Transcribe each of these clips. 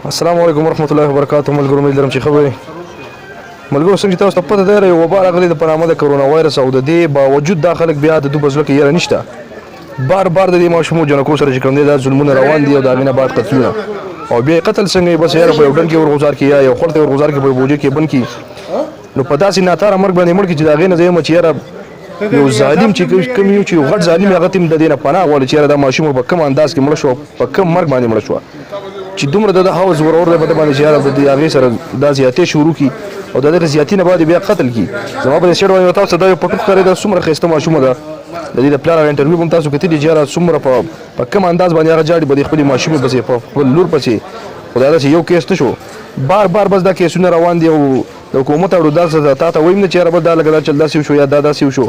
السلام علیکم ورحمۃ اللہ وبرکاتہ. ملګرو مې لرم چې خبرې ملګرو څنګه چې تاسو ته پته ده یو وبا راغلی د په نامه د کرونا وایرس او د دې باوجود دا خلک بیا د دوی په زړه کې یاره نشته. بار بار د دې ماشومو جنکو سره چې کوم دی دا ظلمونه روان دي او د هغې نه بعد قتلونه او بیا قتل څنګه بس یاره په یو ډنډ کې ورغوزار کړي یا یو خړ ته ورغوزار کړي په یو بوجۍ کې بند کړي نو په داسې ناتاره مرګ باندې مړ کړي چې د هغې نه زه یم چې یاره یو ظالم چې کوم یو چې یو غټ ظالم هغه ته هم د دې نه پناه غواړي چې یاره دا ماشوم په کوم انداز کې مړه شو په کوم مرګ باندې مړه شوه چې دومره د هغه زورور دی په ده باندې چې یاره د هغې سره دا زیاتې شروع کړي او د دغې زیاتي نه بعد بیا قتل کړي. زما په دې سیټ باندې تاسو ته دا یو پټوک ښکارېده څومره ښایسته ماشومه ده د دې د پلار هغه انټرویو به هم تاسو کتلي چې یاره څومره په کوم انداز باندې هغه جاړي به د خپلې ماشومې پسې په خپل لور پسې خو دا داسې یو کیس نه شو بار بار بس دا کیسونه روان دي او د حکومت اړو داسې تا ته وایم نه چې یاره بس دا لږه دا چل داسې وشو یا دا داسې وشو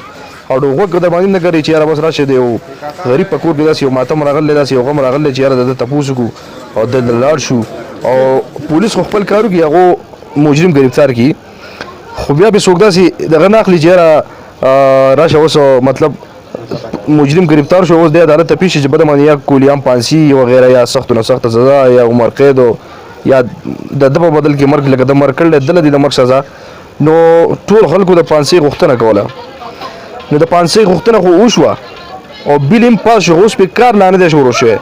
او غوږ در باندې نه ګري چې یاره بس راشه د یو غریب په کور کې داسې یو ماتم راغلی داسې یو غم راغلی چې یاره د ده تپوس وکړو او د لاړ شو او پولیس خو خپل کار وکړي هغو مجرم ګرفتار کړي خو بیا به څوک داسې دغه نه اخلي چې یاره راشه اوس مطلب مجرم گرفتار شو اوس د عدالت ته پیش چې بده باندې یا کولیام پانسی وغیره یا سخت نه سخت سزا یا عمر قید یا د ده په بدل کې مرګ لکه د مرګ کړل دله د مرګ سزا نو ټول خلکو د پانسی غوښتنه کوله نو د پانسی غوښتنه خو وشوه او بیل هم پاس شو اوس پې کار لا نه دی شروع شوی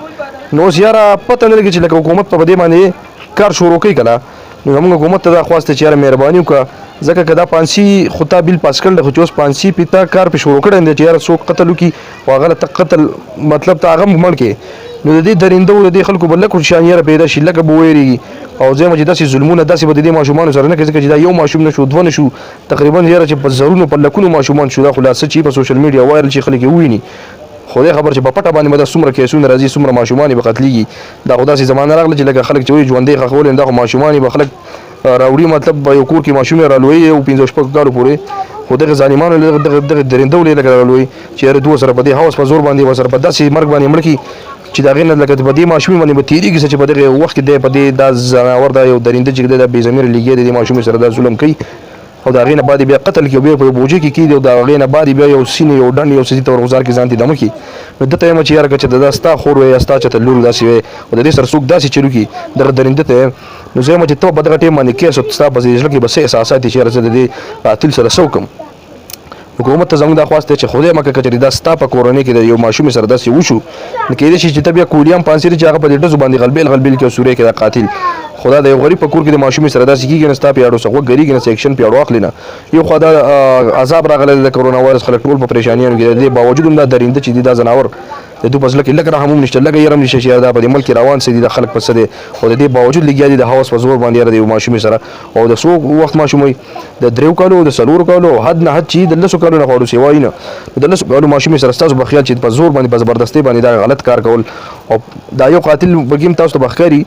نو اوس یاره پته نه لګي چې لکه حکومت په دې باندې کار شروع کوي کله نو زموږ حکومت ته دا خواست چې یاره مهرباني وکړه ځکه که دا پانسي خو تا بیل پاس کړل خو چې اوس پانسي پې تا کار پې شروع کړی دی چې یاره څوک قتل وکړي او هغه له قتل مطلب ته هغه هم مړ کړي نو د دې درنده او د دې خلکو به لکه شان یاره پیدا شي لکه به وویرېږي او زه یم چې داسې ظلمونه داسې به د دې ماشومانو سره نه کوي ځکه چې دا یو ماشوم نه شو دوه نه شو تقریبا یاره چې په زرونو په لکونو ماشومان شو دا خلاصه چې په سوشل میډیا وایرل چې خلک یې وویني خدای خبر چې په پټه باندې به دا څومره کیسونه راځي څومره ماشومان به قتلېږي دا خو داسې زمانه راغله چې لکه خلک چې وایي ژوندی ښخول دا خو ماشومان به خلک راوړي مطلب به یو کور کې ماشومې رالویي او 15 کالو پورې خو دغه ظالمانو دغه درنده ولې لکه رالویي چې یاره دوی سره په دې هوس په زور باندې ورسره په داسې مرګ باندې مړ کړي چې د هغې نه لکه په دې ماشومې باندې به تېرېږي چې په دغه وخت کې دی په دې دا ځناور دا یو درنده چې دی دا بې ضمیره لګیا دی دې ماشومې سره دا ظلم کوي او د هغې نه بعد بیا قتل کړي او بیا په یو بوجۍ کې کېږدي او د هغې نه بعد بیا یو سینې یو ډنډ یو څه ته ورغوزار کړي ځان ته دمه کړي نو ده ته یم چې یاره که چې دا ستا خور وی یا ستا چېرته لور داسې وی او د دې سره څوک داسې چلو کړي دغه درنده ته نو زه یم چې ته په دغه ټایم باندې کیس او ستا په زړه کې به څه احساسات دي چې یاره زه د دې قاتل سره څه وکړم حکومت ته زموږ دا خواست دی چې خدای مکه که چېرې دا ستا په کورنۍ کې د یو ماشومې سره داسې وشو نو کېدای شي چې ته بیا کولیام پانسي چې هغه په دې ډزو باندې غلبېل غلبېل کړي او سوری کړي دا قاتل خدا د یو غریب په کور کې د ماشومې سره داسې کېږي نه ستا پې اړو څه غوږ ګرېږي نه څه اکشن پې اړو اخلي نه یو خوا دا عذاب راغلی د کرونا وایرس خلک ټول په پریشانیانو کې د دې باوجود هم دا درنده چې دي دا ځناور د دوی په زړه کې لږ رحم هم نشته لږ یره هم نشته چې دا په دې ملک کې روان څه دي د خلک په څه دی او د دې باوجود لګیا دي د هوس په زور باندې یاره د یو ماشومې سره او د څو وخت ماشوم وي د 3 کالو د 4 کالو حد نه حد چې د 10 کالو نه خو اړو سیوا نه د 10 کالو ماشومې سره ستاسو په خیال چې په زور باندې په زبردستۍ باندې دا غلط کار کول او دا یو قاتل بګیم تاسو ته بخکاری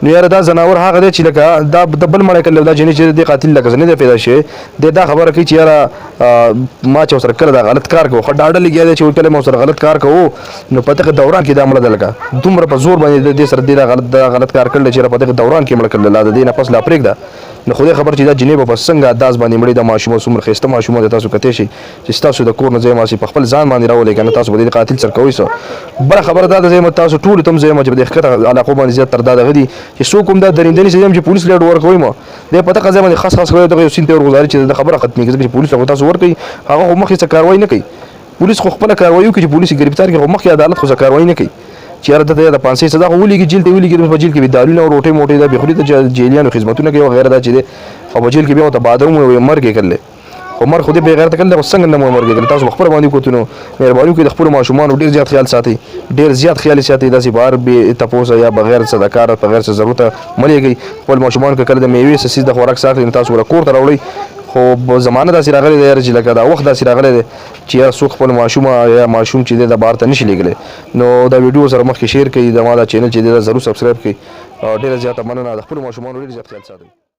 نو یاره دا ځناور هغه دی چې لکه دا د بل مړی کړی دا جنې چې د قاتل لکه نه دی پیدا شوی دی دا خبره کوي چې یاره ما چې ورسره کله دا غلط کار کوو ښه ډاډه لګیا دی چې کله ما ورسره غلط کار کوو نو په دغه دوران کې دا مړه ده لکه دومره په زور باندې د دې سره دې دا غلط کار کړی چې په دغه دوران کې مړه کړل لا د دې نه پس لا پرېږده نو خدای خبر چې دا جنې به په څنګه انداز باندې مړې د ماشومه څومره ښایسته ماشومه ده تاسو کتی شئ چې ستاسو د کور نه زه ماسې په خپل ځان باندې راولئ که نه تاسو به د قاتل سره کوئ څه بله خبره دا ده زه تاسو ټولو ته هم زه یم چې په دې ښکته علاقو باندې زیات تر دا دغه دي چې څوک هم دا درنده نیسي زه یم چې پولیس له اډو ورکوئ ما دی په دغه ځای باندې خاص خاص کوي دغه یو سین ته ورګزاري چې د خبره ختمېږي ځکه چې پولیس هغو تاسو ورکوي هغه خو مخکې څه کاروایي نه کوي پولیس خو خپله کاروایي وکړي چې پولیس یې ګرفتار کړي خو مخکې عدالت خو څه کاروایي نه کوي چې یاره دته د پانسۍ سزا خو ولېږي جیل ته ولېږي په جیل کې به دارونه او روټۍ موټۍ دا بېخوري ته جیلیانو خدمتونه کوي وغیره دا چې دی او په جیل کې بیا ورته باده هم مرګ یې کړلی خو مرګ خو دې بېغیرته کړلی خو څنګه نه مو مرګ یې کړلی تاسو په خپله باندې وکړو نو مهرباني وکړئ د خپلو ماشومانو ډېر زیات خیال ساتئ ډېر زیات خیال یې ساتئ داسې بهر بې تپوسه یا بغیر څه د کاره بغیر څه ضرورته مه لېږئ خپل ماشومانو که کله د میوې څه څیز د خوراک څه اخلي نو تاسو ورته کور ته راوړئ خو زمانه داسې راغلی دی یاره چې لکه دا وخت داسې راغلی دی چې یاره څوک خپل ماشومه یا ماشوم چې دی د بهر ته نشي لېږلی نو دا ویډیو سره مخکې شیر کړئ زما دا چینل چې دی دا ضرور سبسکرایب کړئ ډېره زیاته مننه د خپلو ماشومانو ډېر زیات خیال ساتئ